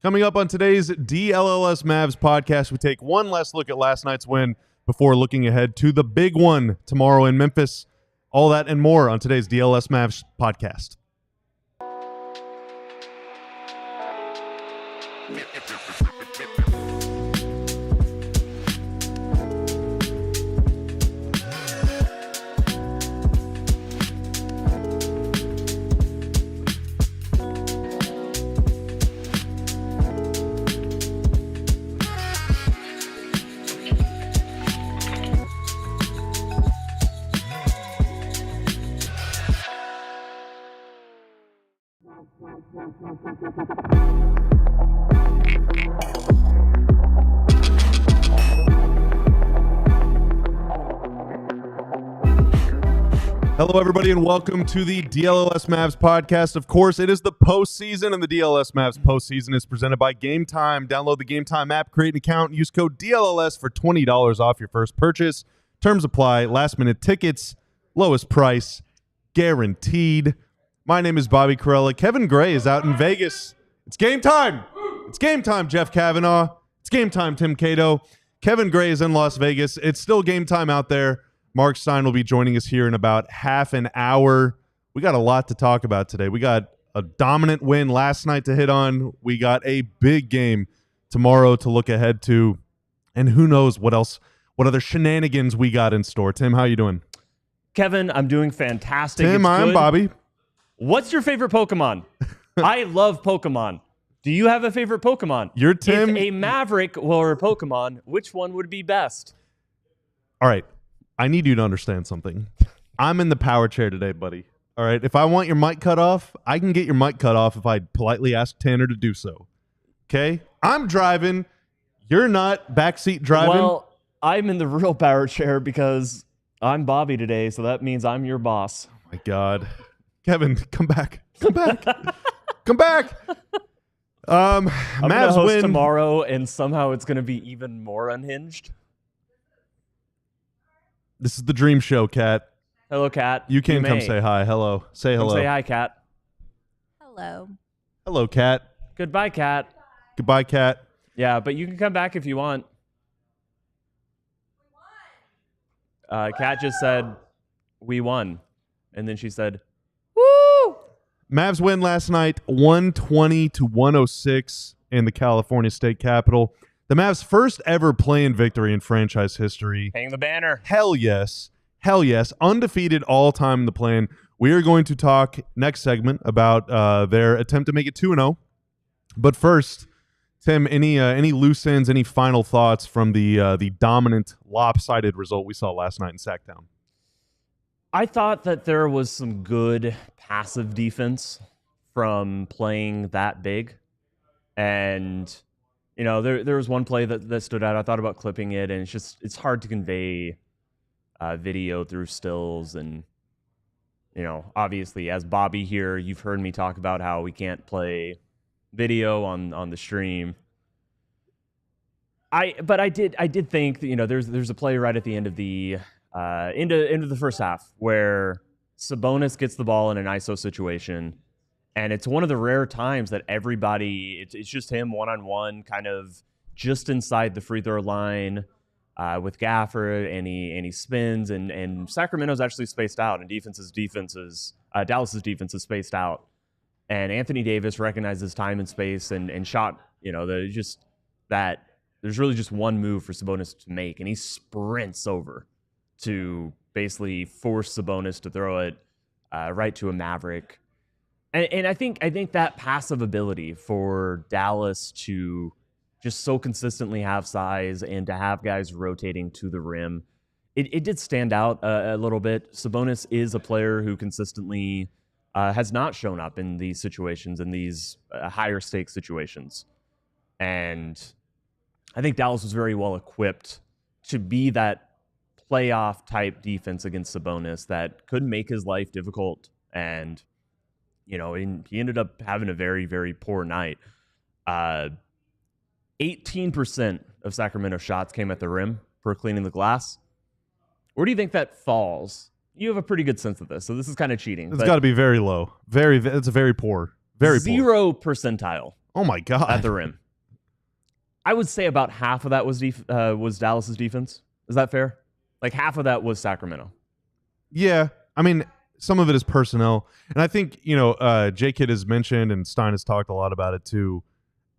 Coming up on today's DLLS Mavs podcast, we take one last look at last night's win before looking ahead to the big one tomorrow in Memphis. All that and more on today's DLLS Mavs podcast. Hello, everybody, and welcome to the DLLS Mavs podcast. Of course, it is the postseason, and the DLLS Mavs postseason is presented by Game Time. Download the Game Time app, create an account, and use code DLLS for $20 off your first purchase. Terms apply. Last-minute tickets, lowest price, guaranteed. My name is Bobby Corella. Kevin Gray is out in Vegas. It's game time. It's game time, Jeff Kavanaugh. It's game time, Tim Cato. Kevin Gray is in Las Vegas. It's still game time out there. Marc Stein will be joining us here in about half an hour. We got a lot to talk about today. We got a dominant win last night to hit on. We got a big game tomorrow to look ahead to. And who knows what else, what other shenanigans we got in store. Tim, how you doing? Kevin, I'm doing fantastic. Tim, I'm Bobby. What's your favorite Pokemon? I love Pokemon. Do you have a favorite Pokemon? You're Tim. If a Maverick were a Pokemon, which one would be best? All right. I need you to understand something. I'm in the power chair today, buddy. All right. If I want your mic cut off, I can get your mic cut off if I politely ask Tanner to do so. Okay? I'm driving. You're not backseat driving. Well, I'm in the real power chair because I'm Bobby today, so that means I'm your boss. Oh my God. Kevin, come back. Come back. Come back. I'm Mavs gonna host win tomorrow, and somehow it's going to be even more unhinged. This is the dream show, Kat. Hello, Kat. You can come say hi. Hello. Say hello. Come say hi, Kat. Hello. Hello, Kat. Goodbye, Kat. Goodbye, Kat. Yeah, but you can come back if you want. Kat just said, we won. And then she said, woo! Mavs win last night, 120-106 in the California State Capitol. The Mavs' first ever play-in victory in franchise history. Hang the banner. Hell yes. Hell yes. Undefeated all time in the play-in. We are going to talk next segment about their attempt to make it 2-0. But first, Tim, any loose ends, any final thoughts from the dominant, lopsided result we saw last night in Sacktown? I thought that there was some good passive defense from playing that big. And you know, there was one play that stood out. I thought about clipping it, and it's hard to convey video through stills. And, you know, obviously, as Bobby here, you've heard me talk about how we can't play video on the stream. But I did think that, you know, there's a play right at the end of the into the first half where Sabonis gets the ball in an ISO situation. And it's one of the rare times that everybody, it's just him one-on-one, kind of just inside the free throw line with Gafford, and he spins, and Sacramento's actually spaced out, and Dallas's defense is spaced out. And Anthony Davis recognizes time and space and shot, you know, there's really just one move for Sabonis to make, and he sprints over to basically force Sabonis to throw it right to a Maverick. And I think that passive ability for Dallas to just so consistently have size and to have guys rotating to the rim, it did stand out a little bit. Sabonis is a player who consistently has not shown up in these situations, in these higher stakes situations. And I think Dallas was very well equipped to be that playoff type defense against Sabonis that could make his life difficult. And you know, he ended up having a very, very poor night. 18% of Sacramento shots came at the rim per cleaning the glass. Where do you think that falls? You have a pretty good sense of this, so this is kind of cheating. It's got to be very low. It's very poor. Very Zero poor. percentile Oh my God. at the rim. I would say about half of that was Dallas's defense. Is that fair? Like half of that was Sacramento. Yeah. I mean, some of it is personnel. And I think, J-Kid has mentioned and Stein has talked a lot about it too.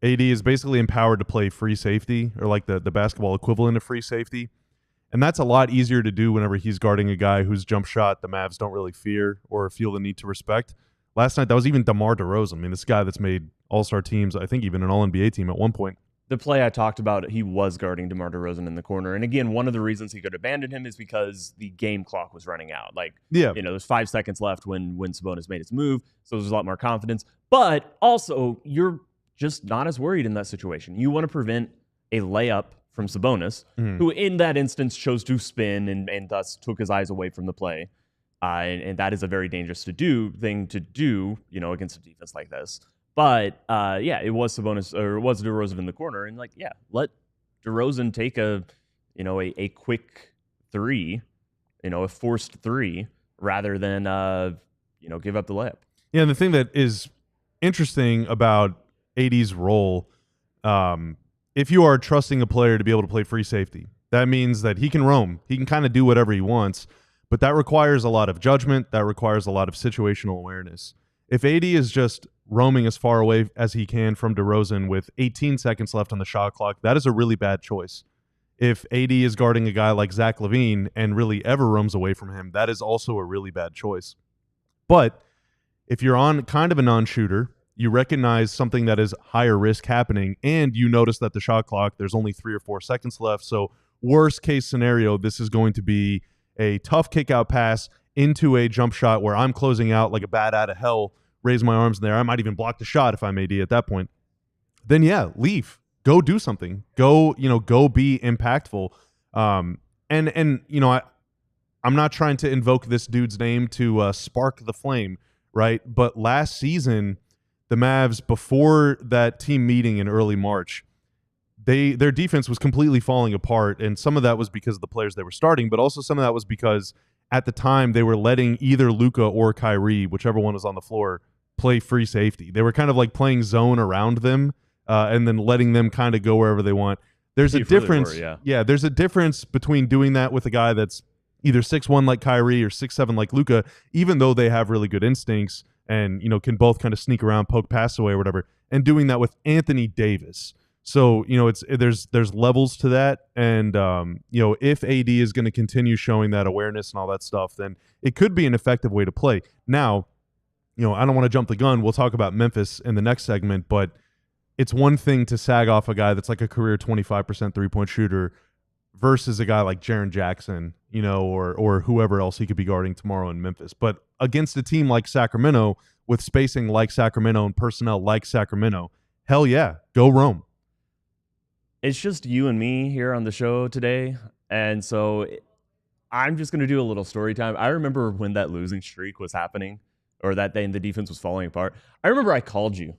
AD is basically empowered to play free safety, or like the basketball equivalent of free safety. And that's a lot easier to do whenever he's guarding a guy whose jump shot the Mavs don't really fear or feel the need to respect. Last night, that was even DeMar DeRozan. I mean, this guy that's made all-star teams, I think even an all-NBA team at one point. The play I talked about, he was guarding DeMar DeRozan in the corner. And again, one of the reasons he could abandon him is because the game clock was running out. There's 5 seconds left when Sabonis made his move, so there's a lot more confidence. But also, you're just not as worried in that situation. You want to prevent a layup from Sabonis, who in that instance chose to spin and thus took his eyes away from the play. And that is a very dangerous thing to do, against a defense like this. But it was Sabonis, or it was DeRozan in the corner, and let DeRozan take a quick three, a forced three, rather than give up the layup. Yeah, and the thing that is interesting about AD's role, if you are trusting a player to be able to play free safety, that means that he can roam. He can kind of do whatever he wants, but that requires a lot of judgment. That requires a lot of situational awareness. If AD is just roaming as far away as he can from DeRozan with 18 seconds left on the shot clock, that is a really bad choice. If AD is guarding a guy like Zach LaVine and really ever roams away from him, that is also a really bad choice. But if you're on kind of a non-shooter, you recognize something that is higher risk happening, and you notice that the shot clock, there's only 3 or 4 seconds left. So worst case scenario, this is going to be a tough kick out pass into a jump shot where I'm closing out like a bat out of hell, raise my arms in there. I might even block the shot if I'm AD at that point. Then leave. Go do something. Go be impactful. I'm not trying to invoke this dude's name to spark the flame, right? But last season, the Mavs, before that team meeting in early March, their defense was completely falling apart, and some of that was because of the players they were starting, but also some of that was because at the time they were letting either Luka or Kyrie, whichever one was on the floor, play free safety. They were kind of like playing zone around them and then letting them kind of go wherever they want. There's a difference. Really were. There's a difference between doing that with a guy that's either 6'1" like Kyrie or 6'7" like Luka, even though they have really good instincts and can both kind of sneak around, poke pass away or whatever, and doing that with Anthony Davis. So, there's levels to that. And, if AD is going to continue showing that awareness and all that stuff, then it could be an effective way to play. Now, I don't want to jump the gun. We'll talk about Memphis in the next segment, but it's one thing to sag off a guy that's like a career 25% three-point shooter versus a guy like Jaren Jackson, or whoever else he could be guarding tomorrow in Memphis. But against a team like Sacramento with spacing like Sacramento and personnel like Sacramento, hell yeah, go roam. It's just you and me here on the show today, and so I'm just going to do a little story time. I remember when that losing streak was happening, or that day the defense was falling apart. I remember I called you.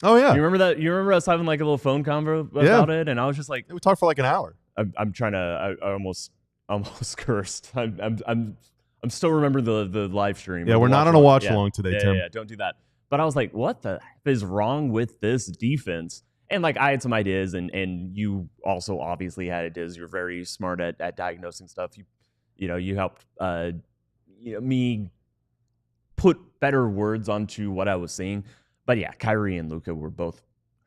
Oh, yeah. You remember that? You remember us having like a little phone convo about it? And I was just like... We talked for like an hour. I'm trying to... I almost cursed. I'm still remembering the live stream. Yeah, we're not on a watch along today, Tim. Yeah, don't do that. But I was like, what the F is wrong with this defense? And like I had some ideas, and you also obviously had ideas. You're very smart at diagnosing stuff. You helped me put better words onto what I was seeing. But yeah, Kyrie and Luka were both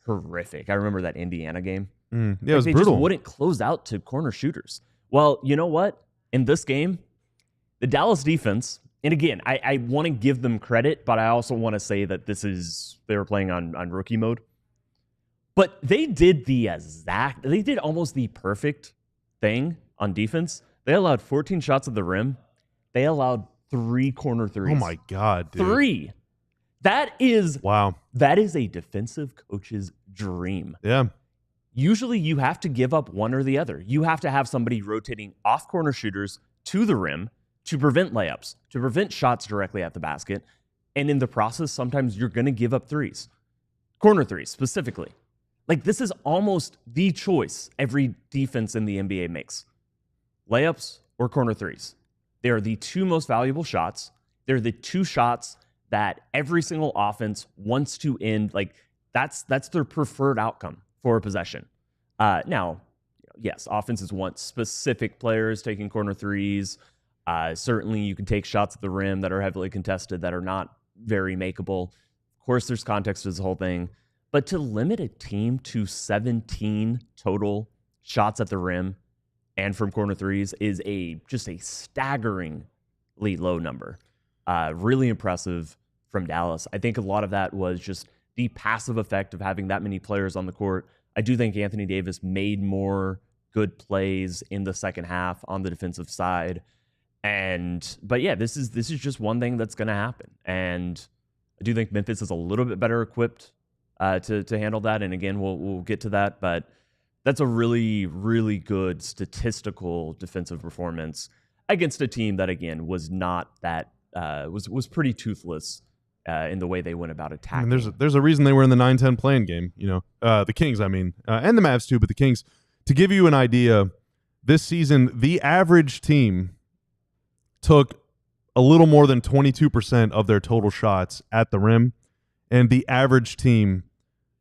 horrific. I remember that Indiana game. Yeah, it was they brutal. Just wouldn't close out to corner shooters. Well, you know what? In this game, the Dallas defense, and again, I want to give them credit, but I also want to say that they were playing on rookie mode. But they did they did almost the perfect thing on defense. They allowed 14 shots at the rim. They allowed 3 corner threes. Oh my God, dude. 3. That is wow. That is a defensive coach's dream. Yeah. Usually you have to give up one or the other. You have to have somebody rotating off corner shooters to the rim to prevent layups, to prevent shots directly at the basket. And in the process, sometimes you're going to give up threes. Corner threes, specifically. Like, this is almost the choice every defense in the NBA makes. Layups or corner threes. They are the 2 most valuable shots. They're the 2 shots that every single offense wants to end. Like, That's their preferred outcome for a possession. Now, yes, offenses want specific players taking corner threes. Certainly, you can take shots at the rim that are heavily contested that are not very makeable. Of course, there's context to this whole thing. But to limit a team to 17 total shots at the rim and from corner threes is just a staggeringly low number. Really impressive from Dallas. I think a lot of that was just the passive effect of having that many players on the court. I do think Anthony Davis made more good plays in the second half on the defensive side. But yeah, this is just one thing that's going to happen. And I do think Memphis is a little bit better equipped to handle that. And again, we'll get to that. But that's a really, really good statistical defensive performance against a team that, again, was not that was pretty toothless in the way they went about attacking. I mean, there's a reason they were in the 9-10 playing game. The Kings, I mean, and the Mavs too. But the Kings, to give you an idea, this season the average team took a little more than 22% of their total shots at the rim, and the average team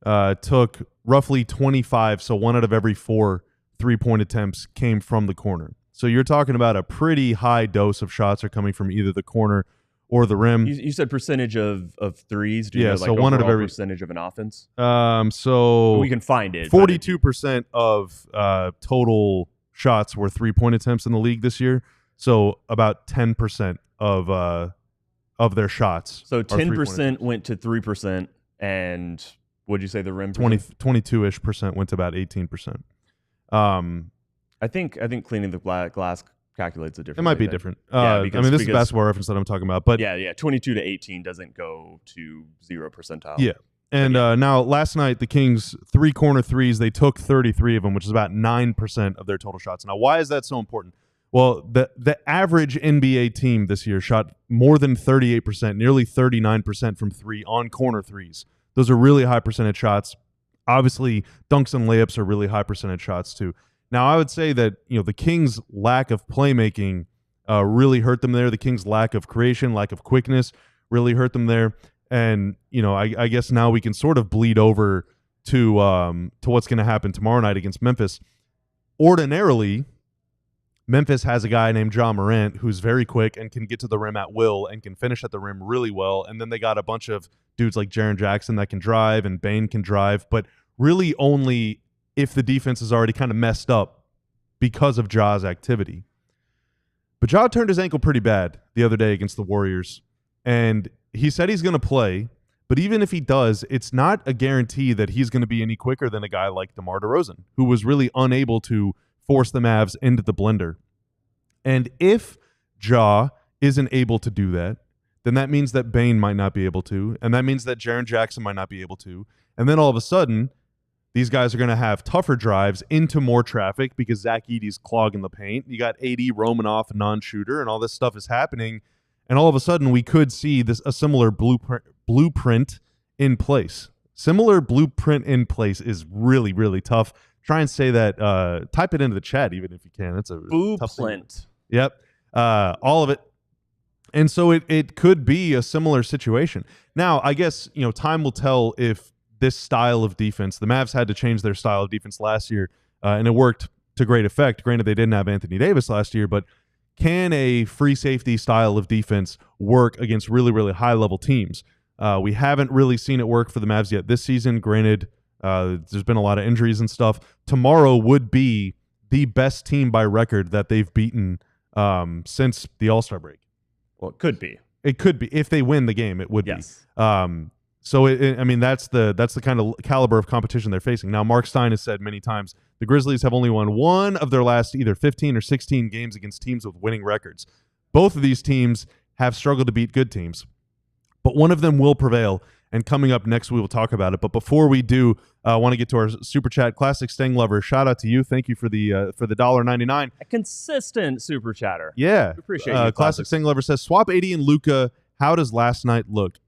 took roughly 25, so 1 out of every 4 3-point attempts came from the corner. So you're talking about a pretty high dose of shots are coming from either the corner or the rim. You said percentage of threes. Do you know, so 1 out of every percentage of an offense. So we can find it. 42% of total shots were 3-point attempts in the league this year. So about 10% of their shots. So 10% went to 3%, and what'd you say the rim? 22-ish percent went to about 18%. I think cleaning the glass calculates a different. It might be different. Yeah, this is Basketball Reference that I'm talking about, but yeah, 22 to 18 doesn't go to 0 percentile. Yeah, and now last night the Kings 3 corner threes, they took 33 of them, which is about 9% of their total shots. Now, why is that so important? Well, the average NBA team this year shot more than 38%, nearly 39% from 3 on corner threes. Those are really high percentage shots. Obviously, dunks and layups are really high percentage shots too. Now, I would say that the Kings' lack of playmaking really hurt them there. The Kings' lack of creation, lack of quickness really hurt them there. And I guess now we can sort of bleed over to what's going to happen tomorrow night against Memphis. Ordinarily, Memphis has a guy named Ja Morant who's very quick and can get to the rim at will and can finish at the rim really well. And then they got a bunch of dudes like Jaren Jackson that can drive and Bane can drive, but really only if the defense is already kind of messed up because of Ja's activity. But Ja turned his ankle pretty bad the other day against the Warriors, and he said he's going to play, but even if he does, it's not a guarantee that he's going to be any quicker than a guy like DeMar DeRozan, who was really unable to force the Mavs into the blender. And if Ja isn't able to do that, then that means that Bane might not be able to, and that means that Jaren Jackson might not be able to. And then all of a sudden, these guys are going to have tougher drives into more traffic because Zach Edey's clogging the paint. You got AD roaming off a non-shooter, and all this stuff is happening. And all of a sudden, we could see a similar blueprint in place. Similar blueprint in place is really, really tough. Try and say that. Type it into the chat, even if you can. That's a tough thing. Yep. All of it. And so it could be a similar situation. Now, I guess time will tell if this style of defense, the Mavs had to change their style of defense last year, and it worked to great effect. Granted, they didn't have Anthony Davis last year, but can a free safety style of defense work against really, really high-level teams? We haven't really seen it work for the Mavs yet this season. Granted, there's been a lot of injuries and stuff. Tomorrow would be the best team by record that they've beaten since the All-Star break. Well, it could be. It could be. If they win the game, it would be. So, I mean, that's the kind of caliber of competition they're facing. Now, Marc Stein has said many times the Grizzlies have only won 1 of their last either 15 or 16 games against teams with winning records. Both of these teams have struggled to beat good teams, but one of them will prevail. And coming up next, we will talk about it. But before we do, I want to get to our super chat. Classic Stang Lover, shout out to you. Thank you for the $1.99. A consistent super chatter. Yeah, we appreciate you. Classic Stang Lover says, swap 80 and Luka. How does last night look?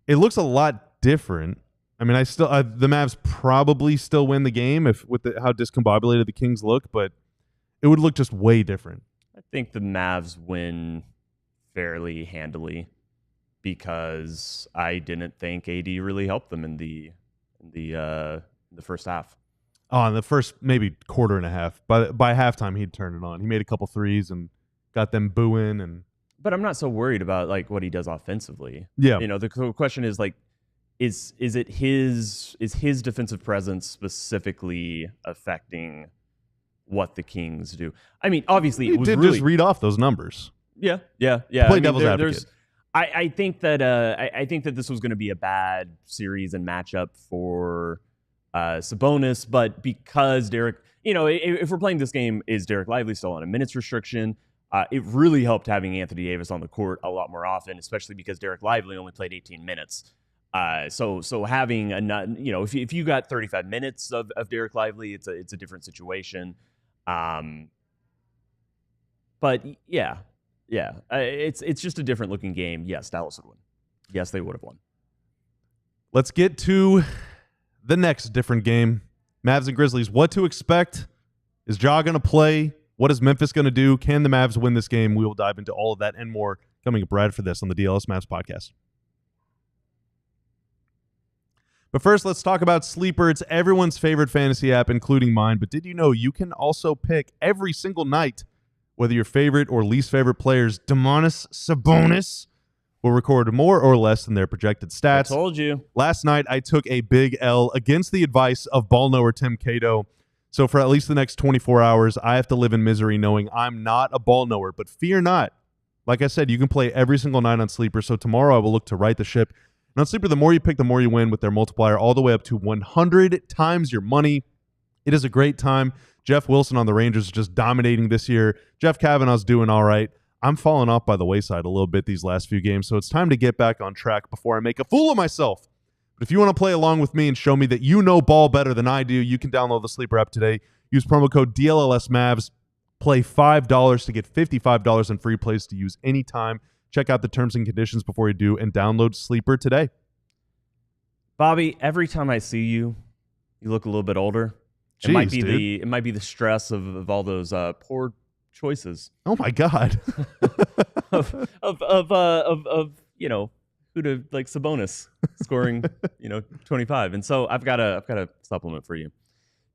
It looks a lot different. I mean, the Mavs probably still win the game how discombobulated the Kings look, but it would look just way different. I think the Mavs win fairly handily because I didn't think AD really helped them in the in the first half. Oh, in the first maybe quarter and a half. By halftime, he'd turn it on. He made a couple threes and got them booing. But I'm not so worried about like what he does offensively. Yeah. The question is like, is his defensive presence specifically affecting what the Kings do? I mean, obviously, He it was did really just read off those numbers. Yeah. Play devil's advocate. I think that I think that this was going to be a bad series and matchup for Sabonis, but because Derek, if we're playing this game, is Derek Lively still on a minutes restriction? It really helped having Anthony Davis on the court a lot more often, especially because Derek Lively only played 18 minutes. So having if you got 35 minutes of Derek Lively, it's a different situation. But yeah, it's just a different looking game. Yes, Dallas would win. Yes, they would have won. Let's get to the next different game. Mavs and Grizzlies. What to expect? Is Ja going to play? What is Memphis going to do? Can the Mavs win this game? We will dive into all of that and more coming up right after this on the DLS Mavs podcast. But first, let's talk about Sleeper. It's everyone's favorite fantasy app, including mine. But did you know you can also pick every single night whether your favorite or least favorite players, Domantas Sabonis, will record more or less than their projected stats? I told you. Last night, I took a big L against the advice of ball knower Tim Cato. So for at least the next 24 hours, I have to live in misery knowing I'm not a ball knower. But fear not. Like I said, you can play every single night on Sleeper. So tomorrow I will look to right the ship. And on Sleeper, the more you pick, the more you win with their multiplier all the way up to 100 times your money. It is a great time. Jeff Wilson on the Rangers is just dominating this year. Jeff Cavanaugh's doing all right. I'm falling off by the wayside a little bit these last few games, so it's time to get back on track before I make a fool of myself. But if you want to play along with me and show me that you know ball better than I do, you can download the Sleeper app today. Use promo code DLLS Mavs. Play $5 to get $55 in free plays to use anytime. Check out the terms and conditions before you do, and download Sleeper today. Bobby, every time I see you, you look a little bit older. Jeez, it might be the stress of all those poor choices. Oh my God. of who to like Sabonis scoring 25. And so I've got a supplement for you.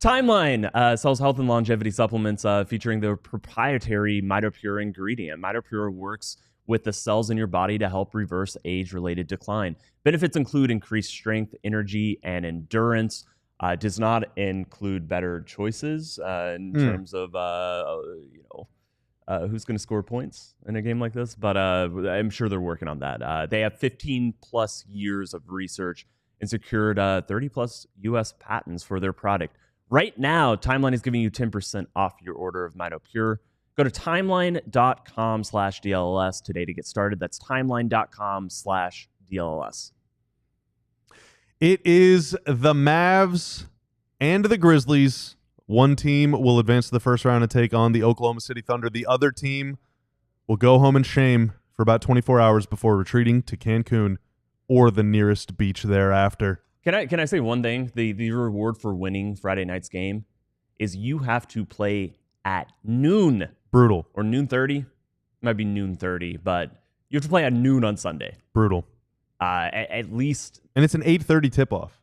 Timeline sells health and longevity supplements featuring their proprietary MitoPure ingredient. MitoPure works with the cells in your body to help reverse age-related decline. Benefits include increased strength, energy, and endurance. Does not include better choices in terms of who's going to score points in a game like this, but I'm sure they're working on that. They have 15 plus years of research and secured 30 plus U.S. patents for their product. Right now, Timeline is giving you 10% off your order of MitoPure. Go to timeline.com/DLLS today to get started. That's timeline.com/DLLS. It is the Mavs and the Grizzlies. One team will advance to the first round and take on the Oklahoma City Thunder. The other team will go home in shame for about 24 hours before retreating to Cancun or the nearest beach thereafter. Can I say one thing? The reward for winning Friday night's game is you have to play at noon. Brutal. Or noon 30. Might be noon 30, but you have to play at noon on Sunday. Brutal. At least. And it's an 8:30 tip-off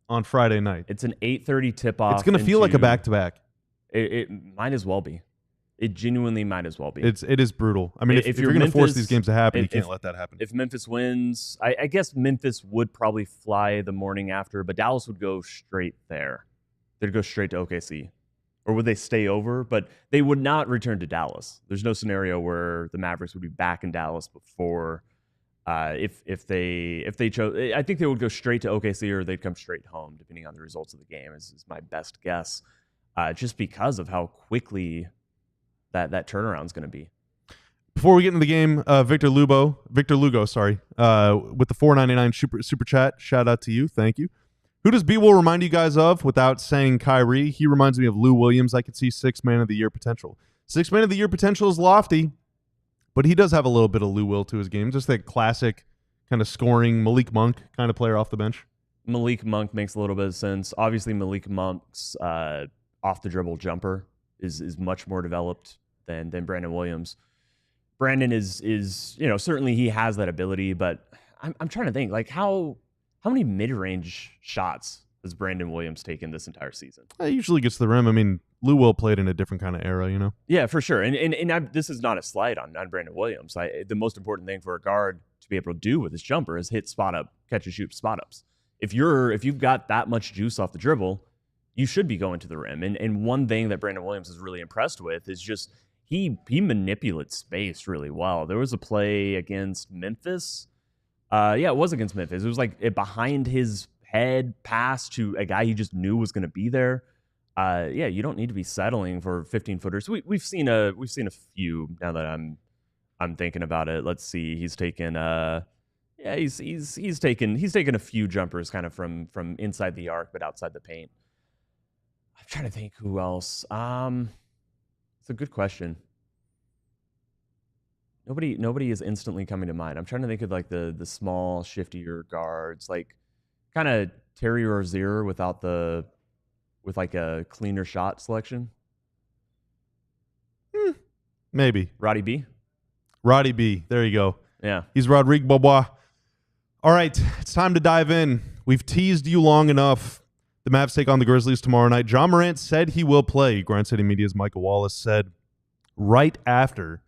on Friday night. It's an 8:30 tip-off. It's going to feel like a back-to-back. It might as well be. It genuinely might as well be. It is brutal. I mean, if you're going to force these games to happen, you can't let that happen. If Memphis wins, I guess Memphis would probably fly the morning after, but Dallas would go straight there. They'd go straight to OKC. Or would they stay over? But they would not return to Dallas. There's no scenario where the Mavericks would be back in Dallas before if they chose. I think they would go straight to OKC or they'd come straight home, depending on the results of the game, is my best guess. Just because of how quickly that turnaround is going to be. Before we get into the game, Victor Lugo, with the $4.99 super chat. Shout out to you. Thank you. Who does B-Will remind you guys of without saying Kyrie? He reminds me of Lou Williams. I could see 6 Man of the Year potential. 6 Man of the Year potential is lofty, but he does have a little bit of Lou Will to his game. Just that classic kind of scoring Malik Monk kind of player off the bench. Malik Monk makes a little bit of sense. Obviously, Malik Monk's off-the-dribble jumper is much more developed than Brandon Williams. Brandon is certainly he has that ability, but I'm trying to think, like, how How many mid-range shots has Brandon Williams taken this entire season? He usually gets to the rim. I mean, Lou Will played in a different kind of era, Yeah, for sure. And this is not a slight on Brandon Williams. The most important thing for a guard to be able to do with his jumper is hit spot up, catch and shoot spot ups. If you've got that much juice off the dribble, you should be going to the rim. And one thing that Brandon Williams is really impressed with is just he manipulates space really well. There was a play against Memphis. It was against Memphis. It was like a behind his head pass to a guy he just knew was going to be there. You don't need to be settling for 15-footers. We've seen a few now that I'm thinking about it. Let's see. He's taken he's taken a few jumpers kind of from inside the arc but outside the paint. I'm trying to think who else. It's a good question. Nobody is instantly coming to mind. I'm trying to think of like the small, shiftier guards, like kind of Terry Rozier with like a cleaner shot selection. Maybe. Roddy B. There you go. Yeah. He's Rodrigue Bobois. All right, it's time to dive in. We've teased you long enough. The Mavs take on the Grizzlies tomorrow night. John Morant said he will play. Grind City Media's Michael Wallace said right after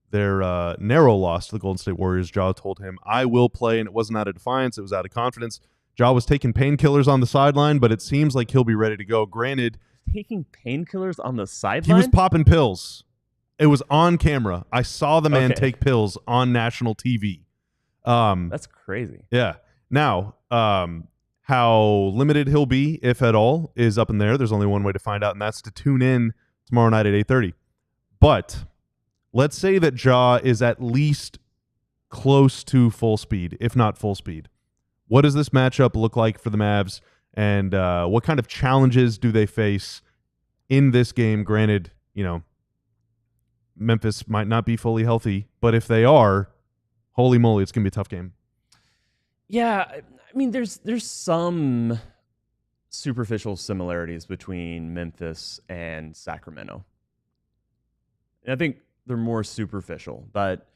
their narrow loss to the Golden State Warriors, Ja told him, I will play, and it wasn't out of defiance. It was out of confidence. Ja was taking painkillers on the sideline, but it seems like he'll be ready to go. Granted, taking painkillers on the sideline? He was popping pills. It was on camera. I saw the man take pills on national TV. That's crazy. Yeah. Now, how limited he'll be, if at all, is up in there. There's only one way to find out, and that's to tune in tomorrow night at 8:30. But let's say that Ja is at least close to full speed, if not full speed. What does this matchup look like for the Mavs, and what kind of challenges do they face in this game? Granted, Memphis might not be fully healthy, but if they are, holy moly, it's going to be a tough game. Yeah, I mean, there's some superficial similarities between Memphis and Sacramento. And I think they're more superficial, but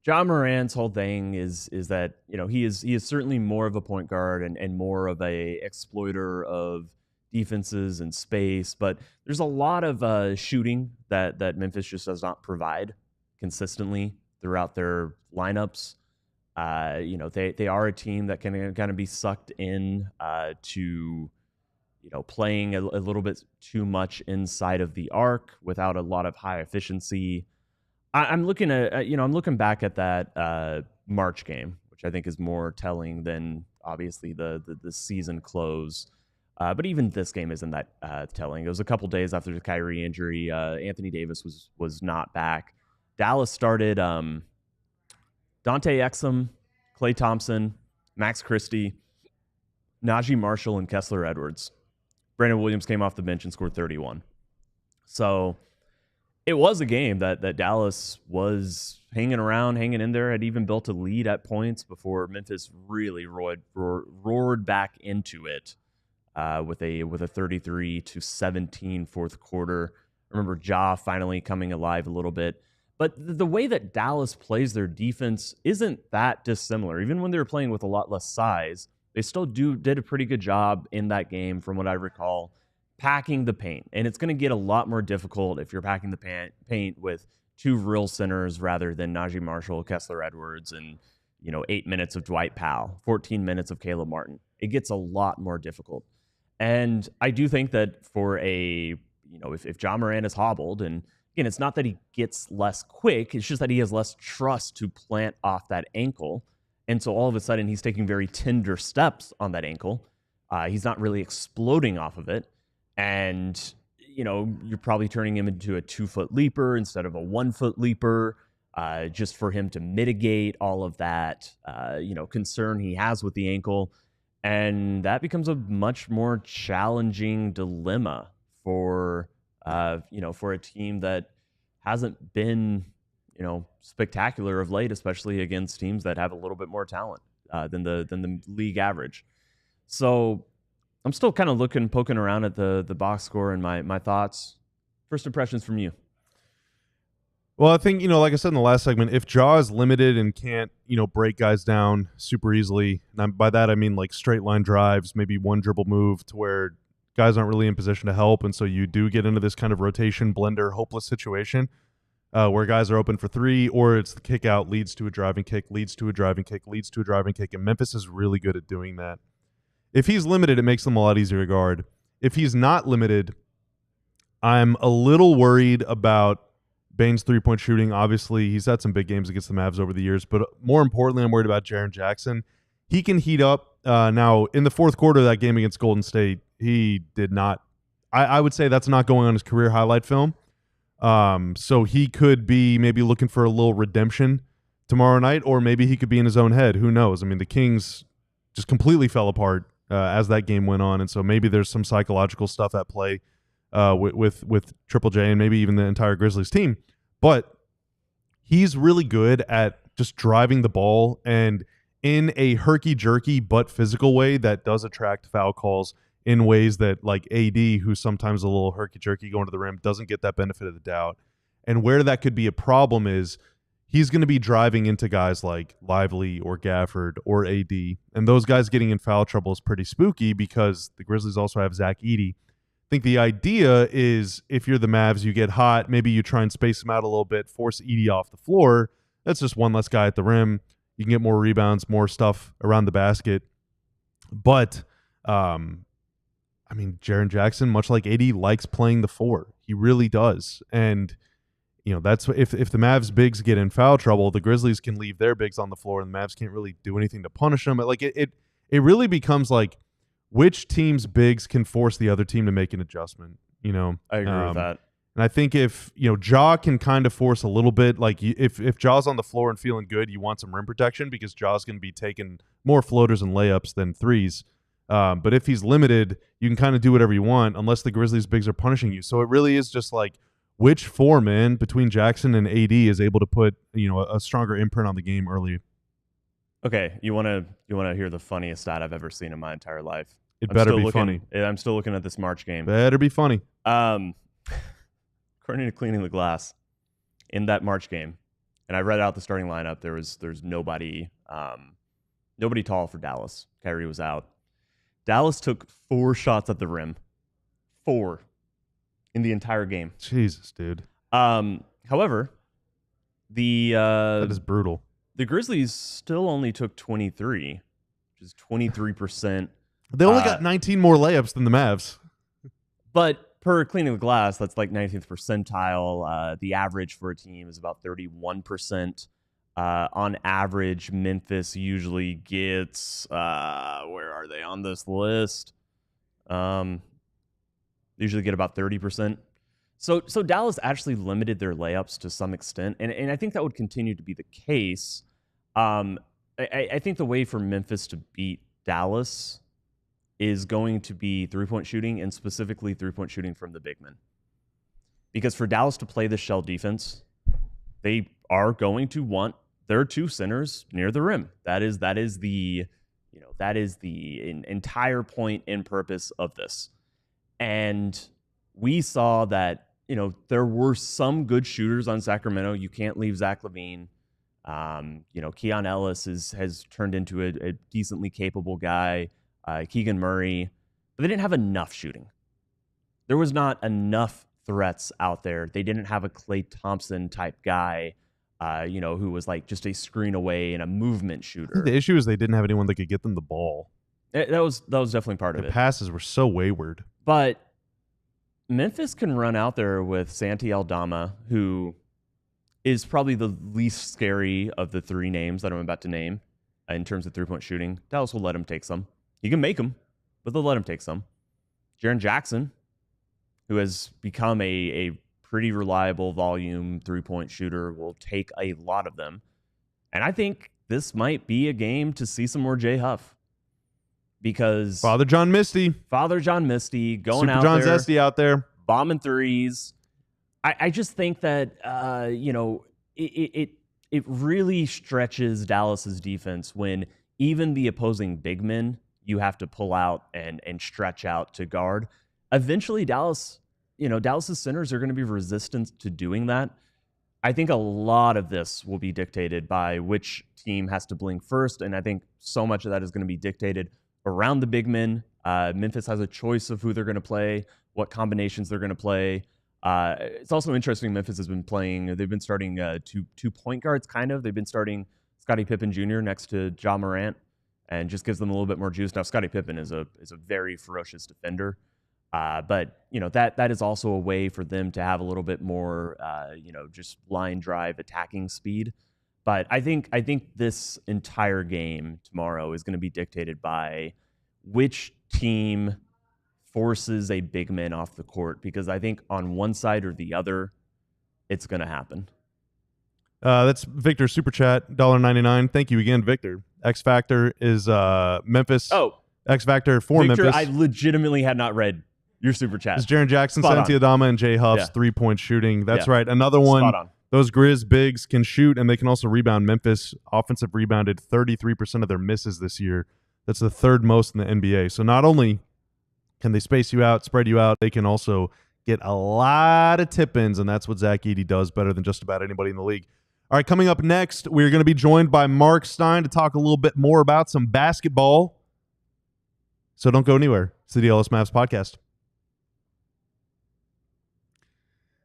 Ja Morant's whole thing is that he is certainly more of a point guard and more of a exploiter of defenses and space, but there's a lot of shooting that Memphis just does not provide consistently throughout their lineups. They are a team that can kind of be sucked in to playing a little bit too much inside of the arc without a lot of high efficiency. I'm looking back at that March game, which I think is more telling than obviously the season close. But even this game isn't that telling. It was a couple days after the Kyrie injury. Anthony Davis was not back. Dallas started Dante Exum, Klay Thompson, Max Christie, Najee Marshall, and Kessler Edwards. Brandon Williams came off the bench and scored 31. So it was a game that Dallas was hanging in there, had even built a lead at points before Memphis really roared back into it with a 33-17 fourth quarter. I remember Ja finally coming alive a little bit. But the way that Dallas plays their defense isn't that dissimilar. Even when they were playing with a lot less size, they still did a pretty good job in that game, from what I recall, packing the paint. And it's going to get a lot more difficult if you're packing the paint with two real centers rather than Najee Marshall, Kessler Edwards, and 8 minutes of Dwight Powell, 14 minutes of Caleb Martin. It gets a lot more difficult. And I do think that for if Ja Morant is hobbled, and again, it's not that he gets less quick, it's just that he has less trust to plant off that ankle. And so all of a sudden he's taking very tender steps on that ankle. He's not really exploding off of it. And, you're probably turning him into a 2-foot leaper instead of a 1-foot leaper, just for him to mitigate all of that, concern he has with the ankle. And that becomes a much more challenging dilemma for a team that hasn't been, spectacular of late, especially against teams that have a little bit more talent than the league average. So I'm still kind of poking around at the box score and my thoughts. First impressions from you. Well, I think, like I said in the last segment, if Ja is limited and can't, break guys down super easily, and by that I mean like straight line drives, maybe one dribble move to where guys aren't really in position to help, and so you do get into this kind of rotation blender hopeless situation where guys are open for three, or it's the kick out leads to a driving kick, leads to a driving kick, leads to a driving kick, and Memphis is really good at doing that. If he's limited, it makes them a lot easier to guard. If he's not limited, I'm a little worried about Bane's three-point shooting. Obviously, he's had some big games against the Mavs over the years, but more importantly, I'm worried about Jaren Jackson. He can heat up. Now, in the fourth quarter of that game against Golden State, he did not. I would say that's not going on his career highlight film. So he could be maybe looking for a little redemption tomorrow night, or maybe he could be in his own head. Who knows? I mean, the Kings just completely fell apart as that game went on, and so maybe there's some psychological stuff at play with Triple J and maybe even the entire Grizzlies team. But he's really good at just driving the ball and in a herky-jerky but physical way that does attract foul calls in ways that like AD, who's sometimes a little herky-jerky going to the rim, doesn't get that benefit of the doubt. And where that could be a problem is he's going to be driving into guys like Lively or Gafford or AD. And those guys getting in foul trouble is pretty spooky because the Grizzlies also have Zach Edey. I think the idea is if you're the Mavs, you get hot, maybe you try and space them out a little bit, force Edey off the floor. That's just one less guy at the rim. You can get more rebounds, more stuff around the basket. But, Jaren Jackson, much like AD, likes playing the four. He really does. And, that's if the Mavs bigs get in foul trouble, the Grizzlies can leave their bigs on the floor and the Mavs can't really do anything to punish them. Like it really becomes like, which team's bigs can force the other team to make an adjustment, I agree with that. And I think if, Ja can kind of force a little bit, like if Ja's on the floor and feeling good, you want some rim protection because Ja's going to be taking more floaters and layups than threes. But if he's limited, you can kind of do whatever you want unless the Grizzlies bigs are punishing you. So it really is just like which four man between Jackson and AD is able to put, a stronger imprint on the game early. Okay, you want to hear the funniest stat I've ever seen in my entire life? It better be funny. I'm still looking at this March game. Better be funny. According to Cleaning the Glass, in that March game, and I read out the starting lineup. There's nobody tall for Dallas. Kyrie was out. Dallas took 4 shots at the rim, 4 in the entire game. Jesus, dude. However, that is brutal. The Grizzlies still only took 23, which is 23%. They only got 19 more layups than the Mavs. But per Cleaning the Glass, that's like 19th percentile. The average for a team is about 31%. On average, Memphis usually gets, where are they on this list? Usually get about 30%. So Dallas actually limited their layups to some extent, and I think that would continue to be the case. I think the way for Memphis to beat Dallas is going to be three-point shooting, and specifically three-point shooting from the big men. Because for Dallas to play the shell defense, they are going to want their 2 centers near the rim. That is the entire point and purpose of this. And we saw that, there were some good shooters on Sacramento. You can't leave Zach LaVine. Keon Ellis has turned into a decently capable guy. Keegan Murray. But they didn't have enough shooting. There was not enough threats out there. They didn't have a Klay Thompson type guy, who was like just a screen away and a movement shooter. The issue is they didn't have anyone that could get them the ball. That was definitely part of it. The passes were so wayward. But Memphis can run out there with Santi Aldama, who is probably the least scary of the 3 names that I'm about to name in terms of three-point shooting. Dallas will let him take some. He can make them, but they'll let him take some. Jaren Jackson, who has become a pretty reliable volume three-point shooter, will take a lot of them. And I think this might be a game to see some more Jay Huff. Because Father John Misty going Super out John there, Zesty out there, bombing threes. I just think that it really stretches Dallas's defense when even the opposing big men you have to pull out and stretch out to guard. Eventually, Dallas's centers are going to be resistant to doing that. I think a lot of this will be dictated by which team has to blink first, and I think so much of that is going to be dictated around the big men. Memphis has a choice of who they're going to play, what combinations they're going to play. It's also interesting. Memphis has been playing. They've been starting two point guards, kind of. They've been starting Scottie Pippen Jr. next to Ja Morant, and just gives them a little bit more juice. Now, Scottie Pippen is a very ferocious defender. But that is also a way for them to have a little bit more just line drive attacking speed. But I think this entire game tomorrow is going to be dictated by which team forces a big man off the court, because I think on one side or the other, it's going to happen. That's Victor Super Chat, $1.99. Thank you again, Victor. X Factor is Memphis. Oh, X Factor for Victor, Memphis. I legitimately had not read your super chat. It's Jaren Jackson, Santi Adama, and Jay Huff's 3-point shooting. That's right. Another one. Spot on. Those Grizz bigs can shoot, and they can also rebound. Memphis offensive rebounded 33% of their misses this year. That's the third most in the NBA. So not only can they space you out, spread you out, they can also get a lot of tip-ins, and that's what Zach Edey does better than just about anybody in the league. All right, coming up next, we're going to be joined by Marc Stein to talk a little bit more about some basketball. So don't go anywhere. It's the DLLS Mavs podcast.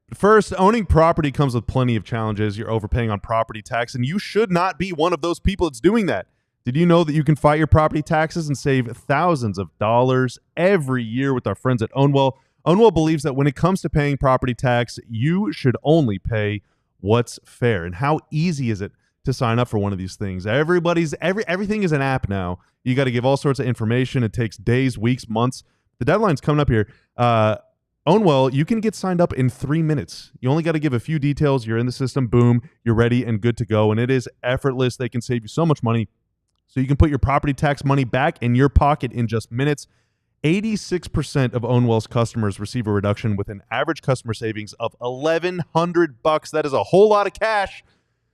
But first, owning property comes with plenty of challenges. You're overpaying on property tax, and you should not be one of those people that's doing that. Did you know that you can fight your property taxes and save thousands of dollars every year with our friends at Ownwell? Ownwell believes that when it comes to paying property tax, you should only pay what's fair. And how easy is it to sign up for one of these things? Everything is an app now. You got to give all sorts of information. It takes days, weeks, months. The deadline's coming up here. Ownwell, you can get signed up in 3 minutes. You only got to give a few details. You're in the system. Boom. You're ready and good to go. And it is effortless. They can save you so much money. So you can put your property tax money back in your pocket in just minutes. 86% of Ownwell's customers receive a reduction with an average customer savings of $1,100. That is a whole lot of cash.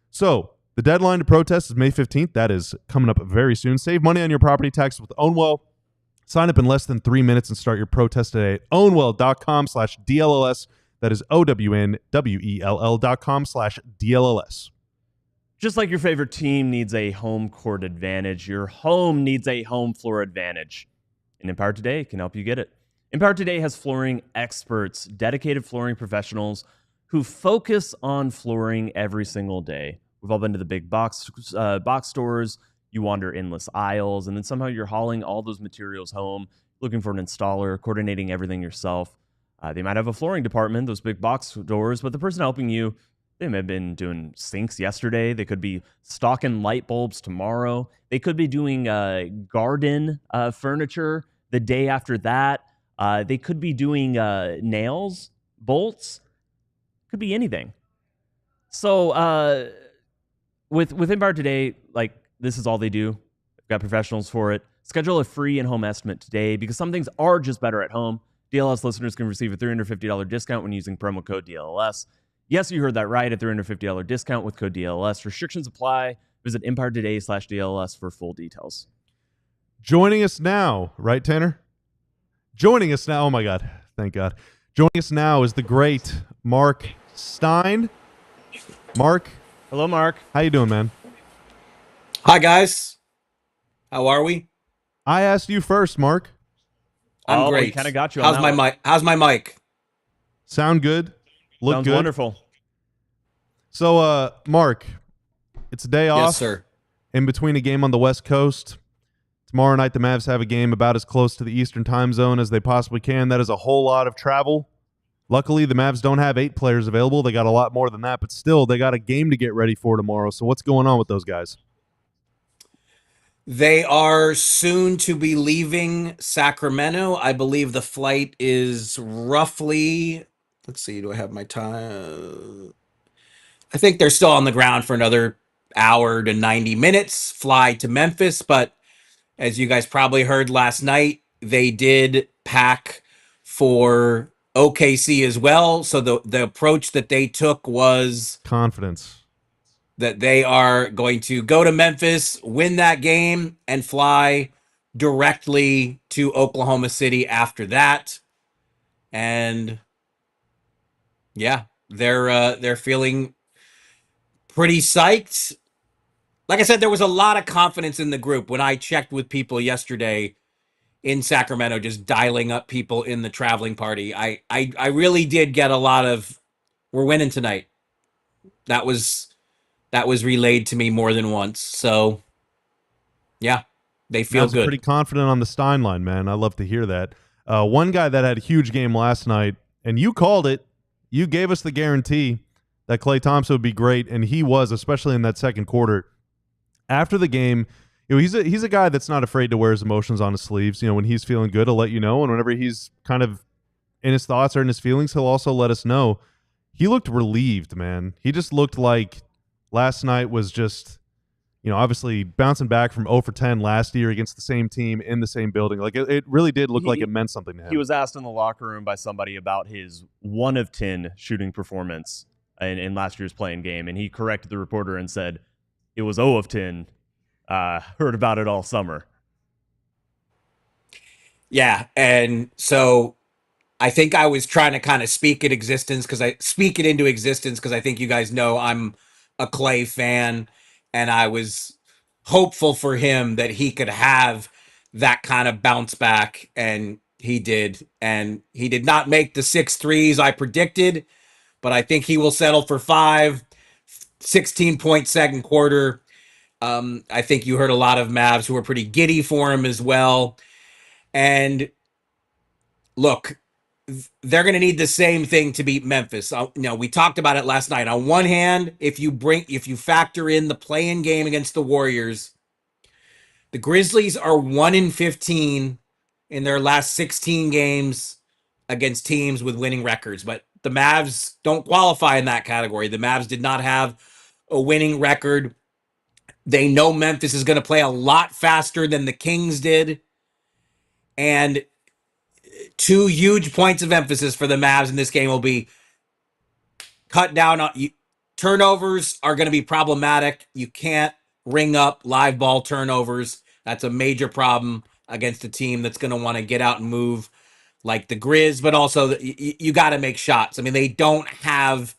So the deadline to protest is May 15th. That is coming up very soon. Save money on your property taxes with Ownwell. Sign up in less than 3 minutes and start your protest today at ownwell.com/DLLS. That is OWNWELL.com/DLLS. Just like your favorite team needs a home court advantage, your home needs a home floor advantage. And Empower Today can help you get it. Empower Today has flooring experts, dedicated flooring professionals who focus on flooring every single day. We've all been to the big box stores. You wander endless aisles, and then somehow you're hauling all those materials home, looking for an installer, coordinating everything yourself. They might have a flooring department, those big box stores, but the person helping you, they may have been doing sinks yesterday. They could be stocking light bulbs tomorrow. They could be doing garden furniture the day after that. They could be doing nails, bolts. Could be anything. So with Empower Today, like, this is all they do. They've got professionals for it. Schedule a free in-home estimate today, because some things are just better at home. DLLS listeners can receive a $350 discount when using promo code DLLS. Yes, you heard that right, a $350 discount with code DLLS. Restrictions apply. Visit EmpireToday.com/DLLS for full details. Joining us now, right, Tanner? Joining us now, oh my God, thank God. Joining us now is the great Marc Stein. Marc. Hello, Marc. How you doing, man? Hi, guys. How are we? I asked you first, Marc. I'm great. We kind of got you How's on my that one. mic? How's my mic? Sound good? Look Sounds good? wonderful. So, Marc, it's a day off. Yes, sir. In between a game on the West Coast. Tomorrow night, the Mavs have a game about as close to the Eastern time zone as they possibly can. That is a whole lot of travel. Luckily, the Mavs don't have 8 players available. They got a lot more than that, but still, they got a game to get ready for tomorrow. So what's going on with those guys? They are soon to be leaving Sacramento. I believe the flight is roughly, let's see, do I have my time? I think they're still on the ground for another hour to 90 minutes, fly to Memphis. But as you guys probably heard last night, they did pack for OKC as well. So the approach that they took was Confidence. that they are going to go to Memphis, win that game, and fly directly to Oklahoma City after that. And yeah, they're feeling pretty psyched. Like I said, there was a lot of confidence in the group when I checked with people yesterday in Sacramento, just dialing up people in the traveling party. I really did get a lot of, we're winning tonight. That was relayed to me more than once. So, yeah, they feel Mavs good. Pretty confident on the Stein line, man. I love to hear that. One guy that had a huge game last night, and you called it. You gave us the guarantee that Klay Thompson would be great, and he was, especially in that second quarter. After the game, he's a guy that's not afraid to wear his emotions on his sleeves. When he's feeling good, he'll let you know, and whenever he's kind of in his thoughts or in his feelings, he'll also let us know. He looked relieved, man. He just looked like last night was just, obviously bouncing back from 0 for 10 last year against the same team in the same building. Like it really did look like it meant something to him. He was asked in the locker room by somebody about his 1 of 10 shooting performance in last year's playing game, and he corrected the reporter and said it was 0 of 10. Heard about it all summer. Yeah, and so I think I was trying to kind of speak it into existence because I think you guys know I'm a Klay fan, and I was hopeful for him that he could have that kind of bounce back, and he did. And he did not make the 6 threes I predicted, but I think he will settle for 5, 16-point second quarter. I think you heard a lot of Mavs who were pretty giddy for him as well. And look, they're going to need the same thing to beat Memphis. We talked about it last night. On one hand, if you factor in the play-in game against the Warriors, the Grizzlies are 1-15 in their last 16 games against teams with winning records. But the Mavs don't qualify in that category. The Mavs did not have a winning record. They know Memphis is going to play a lot faster than the Kings did. And 2 huge points of emphasis for the Mavs in this game will be cut down on turnovers are going to be problematic. You can't ring up live ball turnovers. That's a major problem against a team that's going to want to get out and move like the Grizz, but also you got to make shots. I mean, they don't have,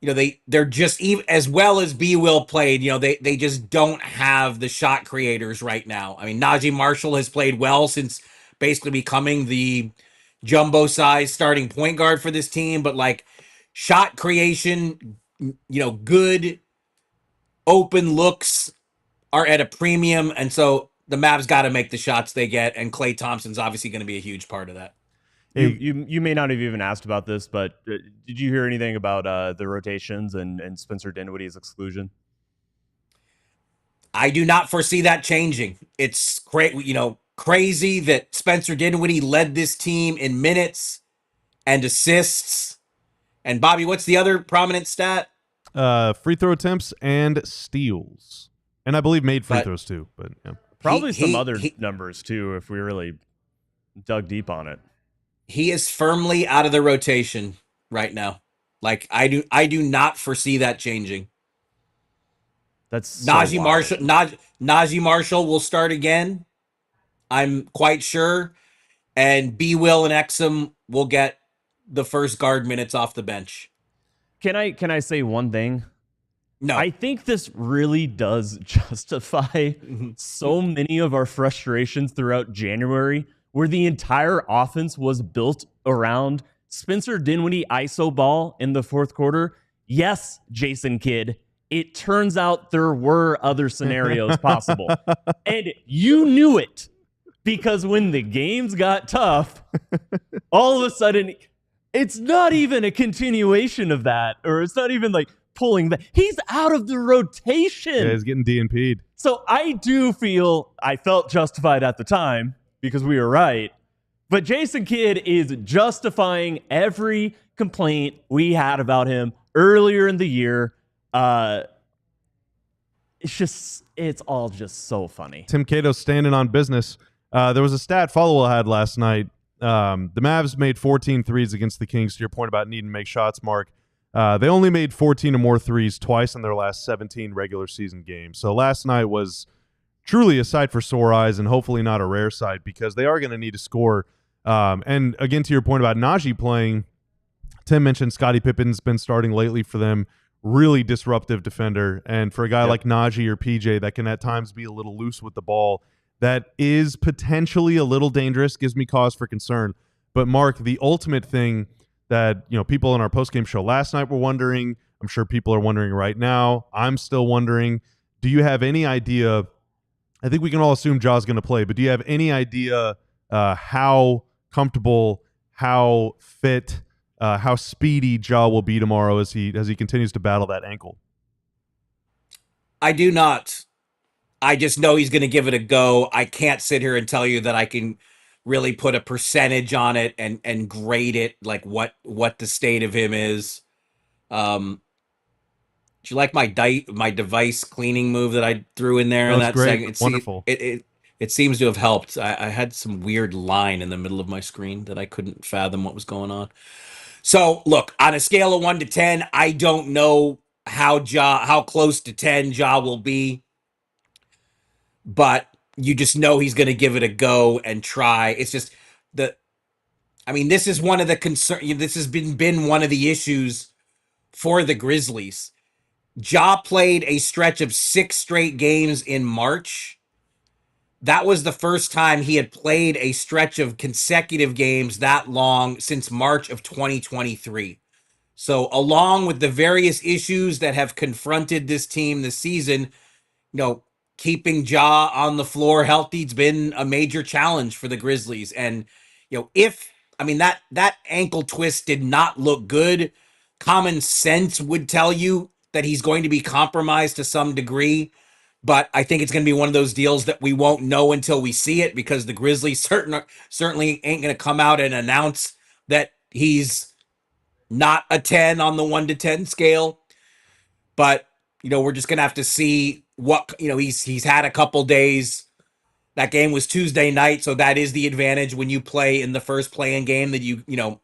they're just, even as well as B Will played, they just don't have the shot creators right now. I mean, Najee Marshall has played well since basically becoming the jumbo size starting point guard for this team, but like shot creation, good open looks are at a premium. And so the Mavs got to make the shots they get. And Klay Thompson's obviously going to be a huge part of that. You may not have even asked about this, but did you hear anything about the rotations and Spencer Dinwiddie's exclusion? I do not foresee that changing. It's crazy that Spencer Dinwiddie led this team in minutes and assists. And Bobby, what's the other prominent stat? Free throw attempts and steals. And I believe made free throws too. But yeah. Probably some other numbers too, if we really dug deep on it. He is firmly out of the rotation right now. Like I do not foresee that changing. That's so Najee wild. Marshall. Najee Marshall will start again. I'm quite sure, and B Will and Exum will get the first guard minutes off the bench. Can I say one thing? No, I think this really does justify so many of our frustrations throughout January, where the entire offense was built around Spencer Dinwiddie ISO ball in the fourth quarter. Yes, Jason Kidd, it turns out there were other scenarios possible. And you knew it, because when the games got tough, all of a sudden, it's not even a continuation of that, or it's not even like pulling that. He's out of the rotation. Yeah, he's getting DNP'd. So I felt justified at the time, because we were right. But Jason Kidd is justifying every complaint we had about him earlier in the year. It's all just so funny. Tim Cato's standing on business. There was a stat Follow had last night. The Mavs made 14 threes against the Kings, to your point about needing to make shots, Mark. They only made 14 or more threes twice in their last 17 regular season games. So last night was truly a sight for sore eyes, and hopefully not a rare sight, because they are going to need to score. And again, to your point about Najee playing, Tim mentioned Scottie Pippen's been starting lately for them. really disruptive defender. And for a guy Yep. like Najee or PJ that can at times be a little loose with the ball, that is potentially a little dangerous, gives me cause for concern. But Mark, the ultimate thing that people in our postgame show last night were wondering, I'm sure people are wondering right now, I'm still wondering, do you have any idea? I think we can all assume Ja's going to play, but do you have any idea how comfortable, how fit, how speedy Ja will be tomorrow as he continues to battle that ankle? I do not. I just know he's going to give it a go. I can't sit here and tell you that I can really put a percentage on it and grade it, like what the state of him is. Do you like my device cleaning move that I threw in there That in was that great. segment? Wonderful. It seems to have helped. I had some weird line in the middle of my screen that I couldn't fathom what was going on. So look, on a scale of 1 to 10, I don't know how close to 10 Ja will be, but you just know he's going to give it a go and try. It's just this is one of the concern. This has been one of the issues for the Grizzlies. Ja played a stretch of 6 straight games in March. That was the first time he had played a stretch of consecutive games that long since March of 2023. So along with the various issues that have confronted this team this season, keeping Ja on the floor healthy has been a major challenge for the Grizzlies. And, that ankle twist did not look good. Common sense would tell you that he's going to be compromised to some degree. But I think it's going to be one of those deals that we won't know until we see it, because the Grizzlies certainly ain't going to come out and announce that he's not a 10 on the 1 to 10 scale. But, we're just going to have to see what, he's had a couple days. That game was Tuesday night, so that is the advantage when you play in the first play-in game, that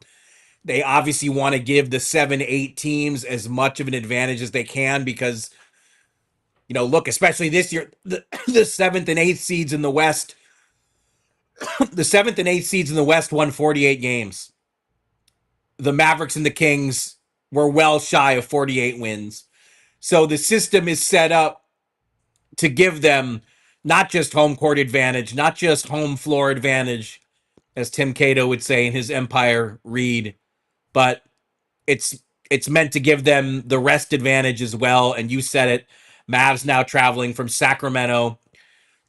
they obviously want to give the 7-8 teams as much of an advantage as they can, because look, especially this year, the 7th and 8th seeds in the West, the 7th and 8th seeds in the West won 48 games. The Mavericks and the Kings were well shy of 48 wins. So the system is set up to give them not just home court advantage, not just home floor advantage, as Tim Cato would say in his Empire read, but it's meant to give them the rest advantage as well. And you said it, Mavs now traveling from Sacramento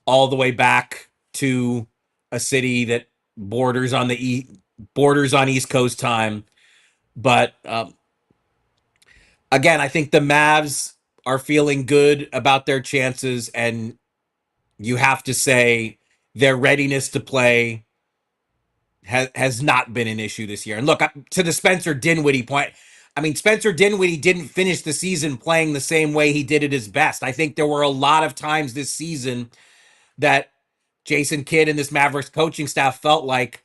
all the way back to a city that borders on East Coast time. But again, I think the Mavs are feeling good about their chances, and you have to say their readiness to play has not been an issue this year. And look, to the Spencer Dinwiddie point, Spencer Dinwiddie didn't finish the season playing the same way he did at his best. I think there were a lot of times this season that Jason Kidd and this Mavericks coaching staff felt like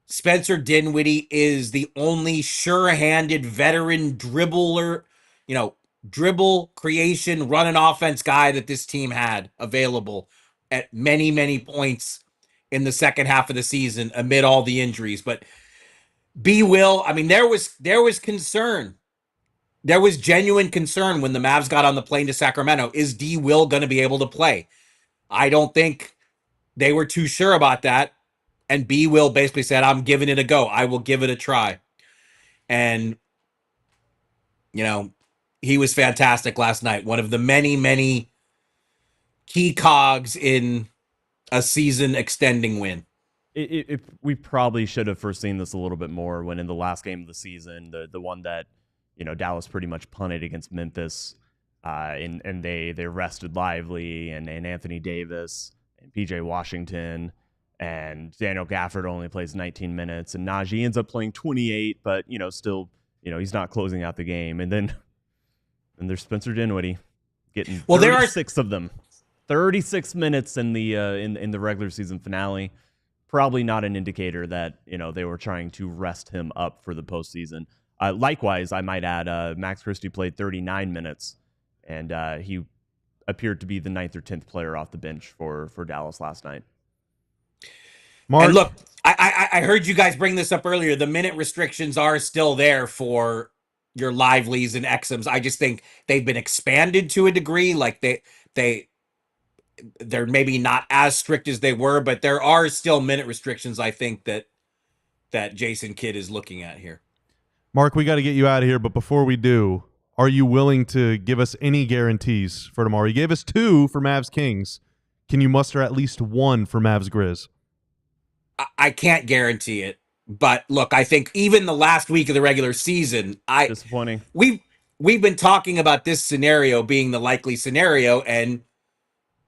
Spencer Dinwiddie is the only sure-handed veteran dribbler, dribble creation, run an offense guy that this team had available at many, many points in the second half of the season amid all the injuries. But Will, there was concern. There was genuine concern when the Mavs got on the plane to Sacramento. Is D. Will going to be able to play? I don't think they were too sure about that. And B. Will basically said, I'm giving it a go. I will give it a try. And, he was fantastic last night. One of the many, many key cogs in a season extending win. We probably should have foreseen this a little bit more when in the last game of the season, the one that, Dallas pretty much punted against Memphis, and they rested Lively and Anthony Davis and PJ Washington, and Daniel Gafford only plays 19 minutes, and Najee ends up playing 28, but still, he's not closing out the game. And then there's Spencer Dinwiddie getting 36 of them. 36 minutes in the regular season finale. Probably not an indicator that they were trying to rest him up for the postseason. Likewise, I might add, Max Christie played 39 minutes, and he appeared to be the 9th or 10th player off the bench for Dallas last night. Mark, and look, I heard you guys bring this up earlier. The minute restrictions are still there for your Livelies and Exums. I just think they've been expanded to a degree. Like they're maybe not as strict as they were, but there are still minute restrictions, I think, that Jason Kidd is looking at here. Mark, we got to get you out of here, but before we do, are you willing to give us any guarantees for tomorrow? You gave us 2 for Mavs Kings. Can you muster at least 1 for Mavs Grizz? I can't guarantee it, but look, I think even the last week of the regular season, Disappointing. We've been talking about this scenario being the likely scenario, and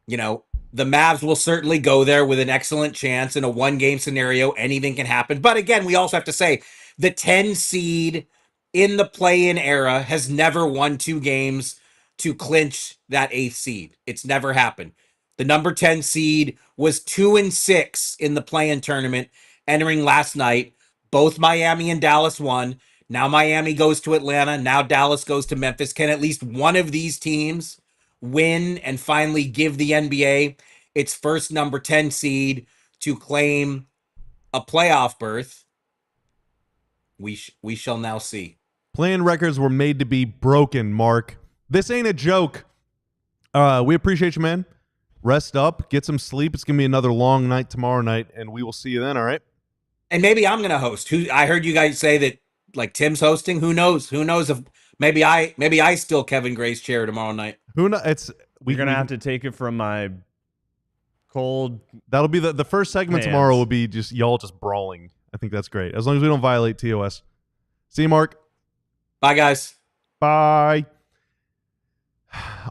the Mavs will certainly go there with an excellent chance in a 1-game scenario. Anything can happen. But again, we also have to say the 10 seed in the play-in era has never won 2 games to clinch that 8th seed. It's never happened. The number 10 seed was 2-6 in the play-in tournament entering last night. Both Miami and Dallas won. Now Miami goes to Atlanta. Now Dallas goes to Memphis. Can at least one of these teams win and finally give the NBA its first number 10 seed to claim a playoff berth? We shall now see. Playing records were made to be broken, Mark. This ain't a joke. We appreciate you, man. Rest up, get some sleep. It's going to be another long night tomorrow night, and we will see you then, all right? And maybe I'm going to host. I heard you guys say that like Tim's hosting. Who knows? Who knows if maybe I steal Kevin Gray's chair tomorrow night. Who knows? We're going to have to take it from my cold. That'll be the first segment hands. Tomorrow will be just y'all just brawling. I think that's great. As long as we don't violate TOS. See you, Mark. Bye, guys. Bye.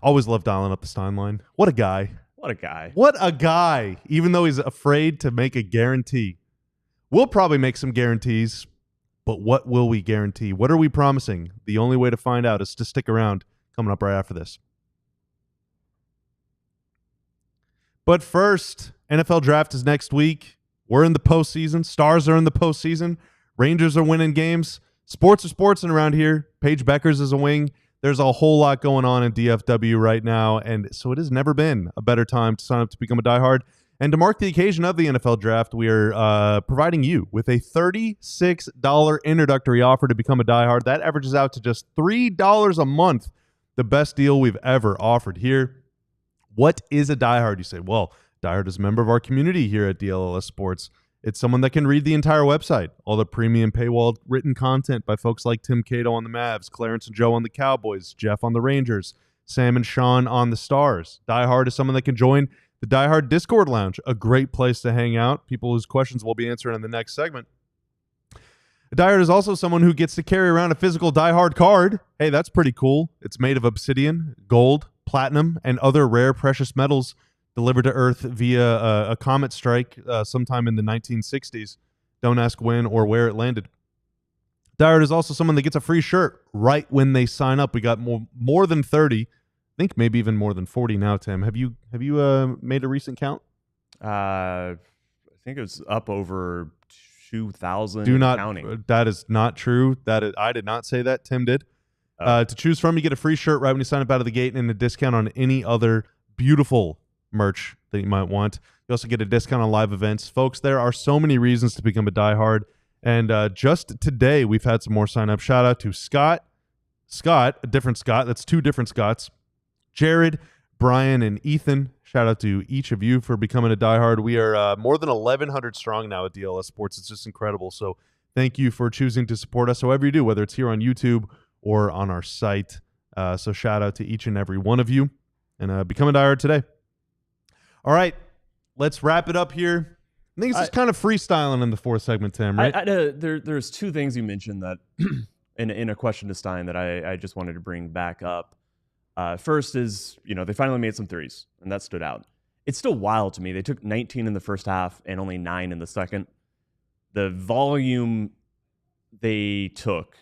Always love dialing up the Stein line. What a guy. What a guy. What a guy. Even though he's afraid to make a guarantee. We'll probably make some guarantees, but what will we guarantee? What are we promising? The only way to find out is to stick around. Coming up right after this. But first, NFL draft is next week. We're in the postseason. Stars are in the postseason. Rangers are winning games. Sports are sportsing around here. Paige Beckers is a wing. There's a whole lot going on in DFW right now, and so it has never been a better time to sign up to become a diehard. And to mark the occasion of the NFL draft, we are providing you with a $36 introductory offer to become a diehard. That averages out to just $3 a month, the best deal we've ever offered here. What is a diehard? You say, well, diehard is a member of our community here at DLLS Sports. It's someone that can read the entire website, all the premium paywall written content by folks like Tim Cato on the Mavs, Clarence and Joe on the Cowboys, Jeff on the Rangers, Sam and Sean on the Stars. Diehard is someone that can join the Diehard Discord Lounge, a great place to hang out. People whose questions we'll be answering in the next segment. A diehard is also someone who gets to carry around a physical diehard card. Hey, that's pretty cool. It's made of obsidian, gold, platinum, and other rare precious metals delivered to Earth via a comet strike sometime in the 1960s. Don't ask when or where it landed. Diehard is also someone that gets a free shirt right when they sign up. We got more than 30. I think maybe even more than 40 now, Tim. Have you made a recent count? I think it was up over 2,000. Counting. That is not true. I did not say that. Tim did. To choose from, you get a free shirt right when you sign up out of the gate and a discount on any other beautiful merch that you might want. You also get a discount on live events. Folks, there are so many reasons to become a diehard. And just today, we've had some more sign-up. Shout out to Scott, a different Scott. That's 2 different Scotts. Jared, Brian, and Ethan. Shout out to each of you for becoming a diehard. We are more than 1,100 strong now at DLS Sports. It's just incredible. So thank you for choosing to support us however you do, whether it's here on YouTube or on our site. So shout out to each and every one of you. And become a diehard today. All right, let's wrap it up here. I think it's just kind of freestyling in the 4th segment, Tim, right? There's 2 things you mentioned that in a question to Stein that I just wanted to bring back up. First is, they finally made some threes, and that stood out. It's still wild to me. They took 19 in the first half and only 9 in the second. The volume they took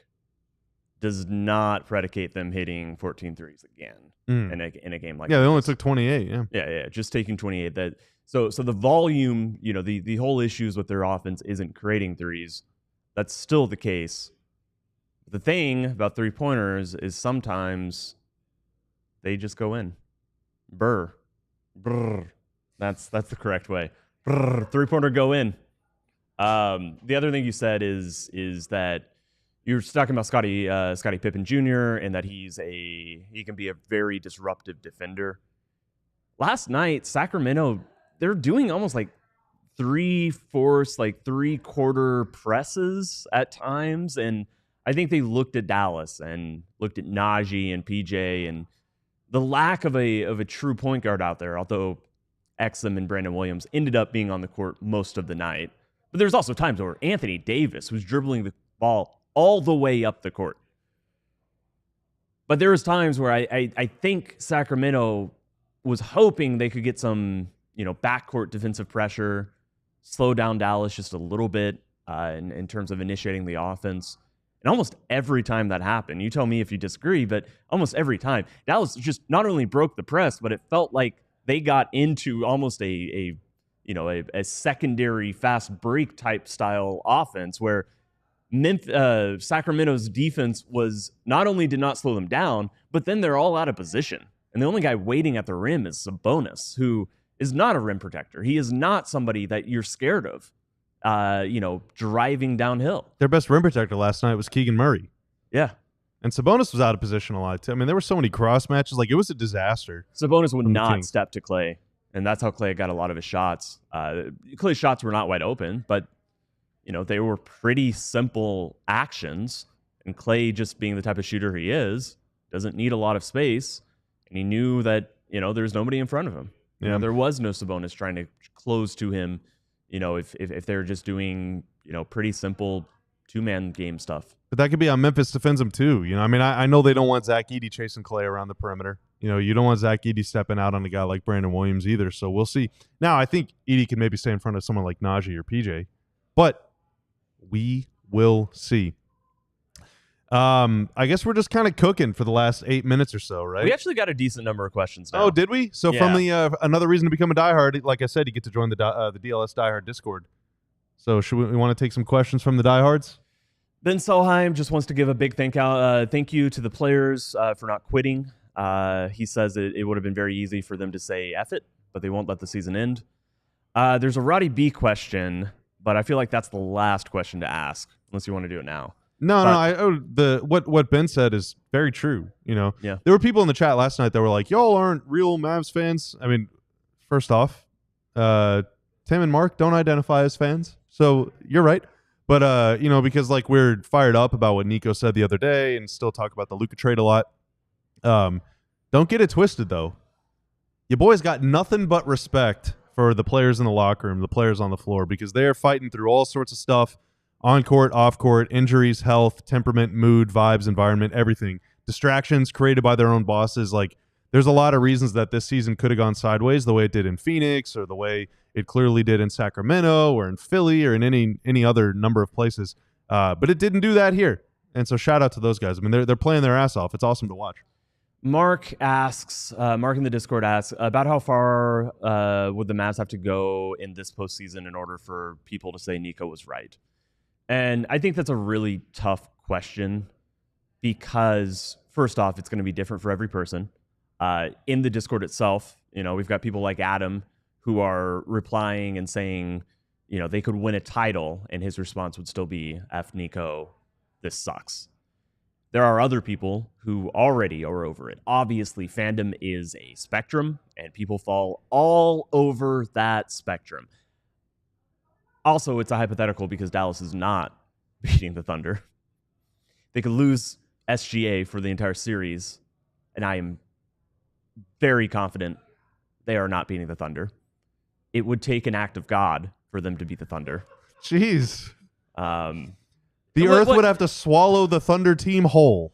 does not predicate them hitting 14 threes again in a game like that. Yeah, they only took 28, yeah. Yeah, just taking 28. So the volume, the whole issues with their offense isn't creating threes. That's still the case. The thing about three-pointers is sometimes they just go in. Brr. That's the correct way. Brr. Three-pointer go in. The other thing you said is that, you're talking about Scottie Pippen Jr. and that he can be a very disruptive defender. Last night, Sacramento, they're doing almost like 3/4, like 3/4 presses at times, and I think they looked at Dallas and looked at Najee and PJ and the lack of a true point guard out there, although Exum and Brandon Williams ended up being on the court most of the night. But there's also times where Anthony Davis was dribbling the ball all the way up the court. But there was times where I think Sacramento was hoping they could get some, backcourt defensive pressure, slow down Dallas just a little bit in terms of initiating the offense. And almost every time that happened, you tell me if you disagree, but almost every time, Dallas just not only broke the press, but it felt like they got into almost a secondary fast break type style offense where Sacramento's defense was not only did not slow them down, but then they're all out of position. And the only guy waiting at the rim is Sabonis, who is not a rim protector. He is not somebody that you're scared of, driving downhill. Their best rim protector last night was Keegan Murray. Yeah. And Sabonis was out of position a lot, too. I mean, there were so many cross matches. Like, it was a disaster. Sabonis would not step to Klay, and that's how Klay got a lot of his shots. Klay's shots were not wide open, but, they were pretty simple actions. And Klay, just being the type of shooter he is, doesn't need a lot of space. And he knew that, there's nobody in front of him. Yeah. There was no Sabonis trying to close to him, if they're just doing, pretty simple two-man game stuff. But that could be how Memphis defends him too. I know they don't want Zach Edey chasing Klay around the perimeter. You don't want Zach Edey stepping out on a guy like Brandon Williams either. So we'll see. Now, I think Edey can maybe stay in front of someone like Najee or PJ, but we will see. I guess we're just kind of cooking for the last 8 minutes or so, right? We actually got a decent number of questions now. Oh, did we? So Yeah. from the another reason to become a diehard, like I said, you get to join the DLS Diehard Discord. So should we want to take some questions from the diehards? Ben Solheim just wants to give a big thank you to the players for not quitting. He says it would have been very easy for them to say F it, but they won't let the season end. There's a Roddy B question, but I feel like that's the last question to ask, unless you want to do it now. What Ben said is very true. Yeah. There were people in the chat last night that were like, "Y'all aren't real Mavs fans." I mean, first off, Tim and Mark don't identify as fans, so you're right. But because like we're fired up about what Nico said the other day, and still talk about the Luka trade a lot. Don't get it twisted though. Your boys got nothing but respect for the players in the locker room, the players on the floor, because they are fighting through all sorts of stuff. On court, off court, injuries, health, temperament, mood, vibes, environment, everything. Distractions created by their own bosses. Like, there's a lot of reasons that this season could have gone sideways, the way it did in Phoenix, or the way it clearly did in Sacramento, or in Philly, or in any other number of places. But it didn't do that here. And so shout out to those guys. I mean, they're playing their ass off. It's awesome to watch. Mark in the Discord asks about how far would the Mavs have to go in this postseason in order for people to say Nico was right. And I think that's a really tough question because, first off, it's going to be different for every person. In the Discord itself, we've got people like Adam who are replying and saying, they could win a title, and his response would still be, F Nico, this sucks. There are other people who already are over it. Obviously, fandom is a spectrum, and people fall all over that spectrum. Also, it's a hypothetical because Dallas is not beating the Thunder. They could lose SGA for the entire series, and I am very confident they are not beating the Thunder. It would take an act of God for them to beat the Thunder. Jeez. The Earth would have to swallow the Thunder team whole.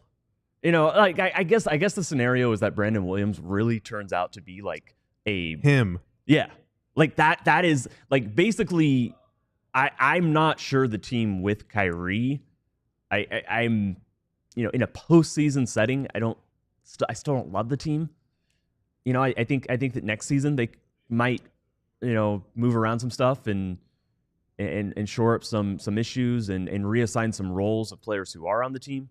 I guess the scenario is that Brandon Williams really turns out to be like him. Yeah. Like that is like basically I'm not sure the team with Kyrie. I'm in a postseason setting, I still don't love the team. I think that next season they might move around some stuff and shore up some issues and reassign some roles of players who are on the team.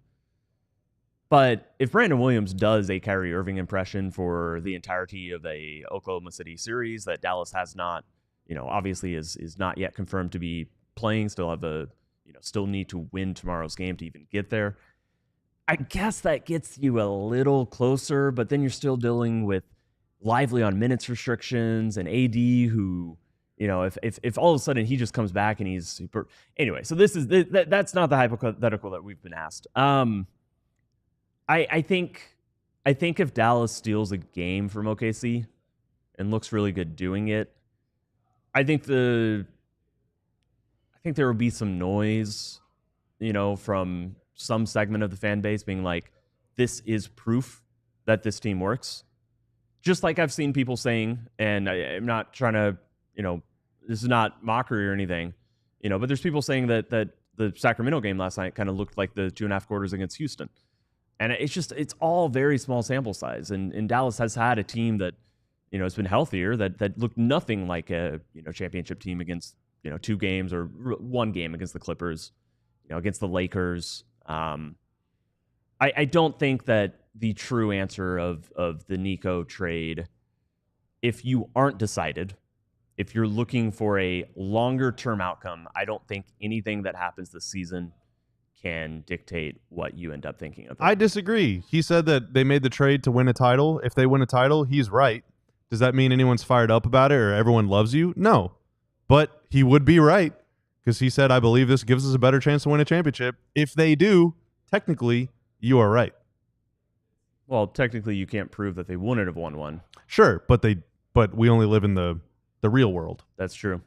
But if Brandon Williams does a Kyrie Irving impression for the entirety of the Oklahoma City series that Dallas has not, obviously is not yet confirmed to be playing, still have a still need to win tomorrow's game to even get there. I guess that gets you a little closer, but then you're still dealing with Lively on minutes restrictions and AD who, if all of a sudden he just comes back and he's super. Anyway, so that's not the hypothetical that we've been asked. I think if Dallas steals a game from OKC and looks really good doing it, I think there will be some noise, from some segment of the fan base being like, this is proof that this team works. Just like I've seen people saying, and I'm not trying to, this is not mockery or anything, but there's people saying that the Sacramento game last night kind of looked like the 2.5 quarters against Houston. And it's all very small sample size. And Dallas has had a team that, has been healthier, that looked nothing like a, championship team against, 2 games or 1 game against the Clippers, against the Lakers. I don't think that the true answer of the Nico trade, if you aren't decided, if you're looking for a longer term outcome, I don't think anything that happens this season can dictate what you end up thinking of it. I disagree. He said that they made the trade to win a title. If they win a title, he's right. Does that mean anyone's fired up about it or everyone loves you? No. But he would be right because he said, I believe this gives us a better chance to win a championship. If they do, technically, you are right. Well, technically, you can't prove that they wouldn't have won one. Sure, but we only live in the real world. That's true.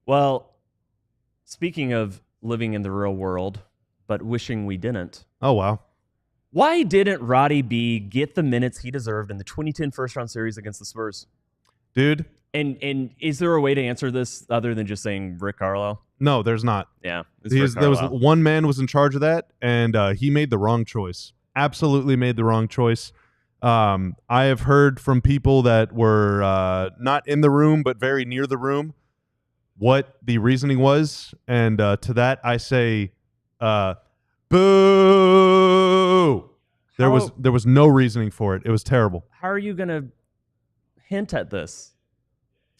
Well, speaking of living in the real world, but wishing we didn't. Oh, wow. Why didn't Roddy B get the minutes he deserved in the 2010 first-round series against the Spurs? Dude. And is there a way to answer this other than just saying Rick Carlisle? No, there's not. Yeah. There was one man was in charge of that, and he made the wrong choice. Absolutely made the wrong choice. I have heard from people that were not in the room but very near the room what the reasoning was, and to that I say, boo! There was no reasoning for it. It was terrible. How are you gonna hint at this?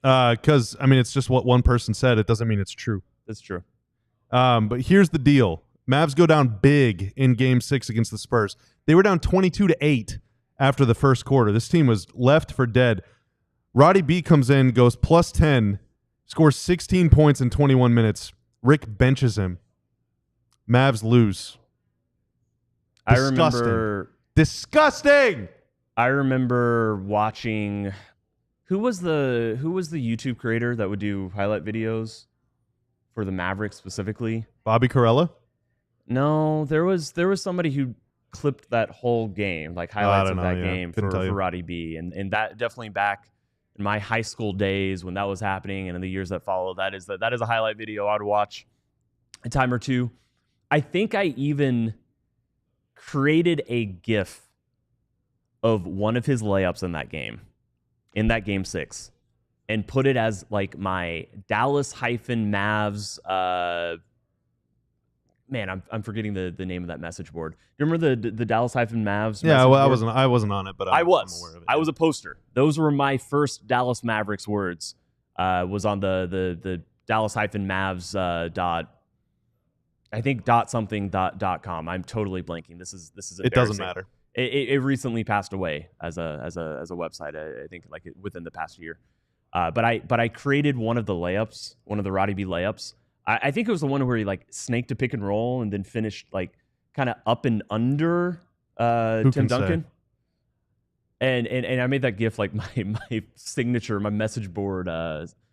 Because it's just what one person said. It doesn't mean it's true. That's true. But here's the deal. Mavs go down big in Game 6 against the Spurs. They were down 22-8 after the first quarter. This team was left for dead. Roddy B comes in, goes plus 10, scores 16 points in 21 minutes. Rick benches him. Mavs lose. Disgusting. I remember watching. Who was the YouTube creator that would do highlight videos for the Mavericks specifically? Bobby Carella? No, there was somebody who clipped that whole game, like highlights of that game for Roddy B. And that definitely back in my high school days when that was happening and in the years that followed, that is a highlight video I would watch a time or two. I think I even created a GIF of one of his layups in that game. In that Game 6, and put it as like my Dallas-Mavs. I'm forgetting the name of that message board. You remember the Dallas-Mavs? Yeah, well, board? I wasn't on it, but I'm aware of it. I yeah. was a poster. Those were my first Dallas Mavericks words. Was on the Dallas-Mavs .com. I'm totally blanking. This is it doesn't matter. It recently passed away as a website. I think like within the past year. But I created one of the layups, one of the Roddy B layups. I think it was the one where he like snaked a pick and roll and then finished like kind of up and under Tim Duncan. And I made that GIF like my signature, my message board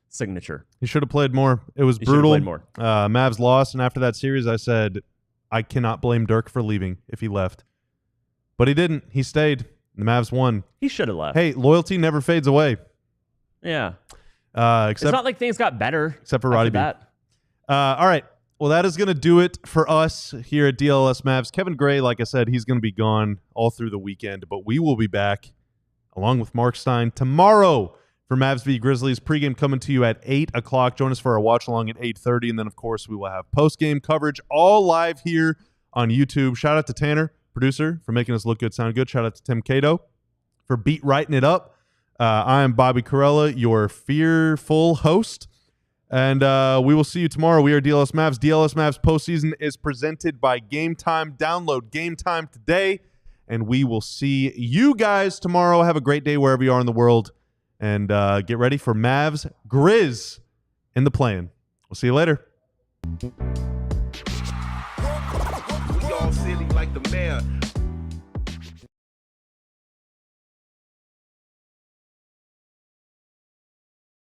signature. He should have played more. It was brutal. Played more. Mavs lost, and after that series, I said I cannot blame Dirk for leaving if he left. But he didn't. He stayed. The Mavs won. He should have left. Hey, loyalty never fades away. Yeah. It's not like things got better. Except for Roddy B. All right. Well, that is going to do it for us here at DLLS Mavs. Kevin Gray, like I said, he's going to be gone all through the weekend, but we will be back along with Marc Stein tomorrow for Mavs v. Grizzlies. Pregame coming to you at 8 o'clock. Join us for our watch along at 8:30, and then, of course, we will have postgame coverage all live here on YouTube. Shout out to Tanner, producer, for making us look good, sound good. Shout out to Tim Cato for beat writing it up. I am Bobby Carella, your fearful host. And we will see you tomorrow. We are DLS Mavs. DLS Mavs postseason is presented by Game Time. Download Game Time today, and we will see you guys tomorrow. Have a great day wherever you are in the world, and get ready for Mavs Grizz in the play-in. We'll see you later. We all silly like the mayor.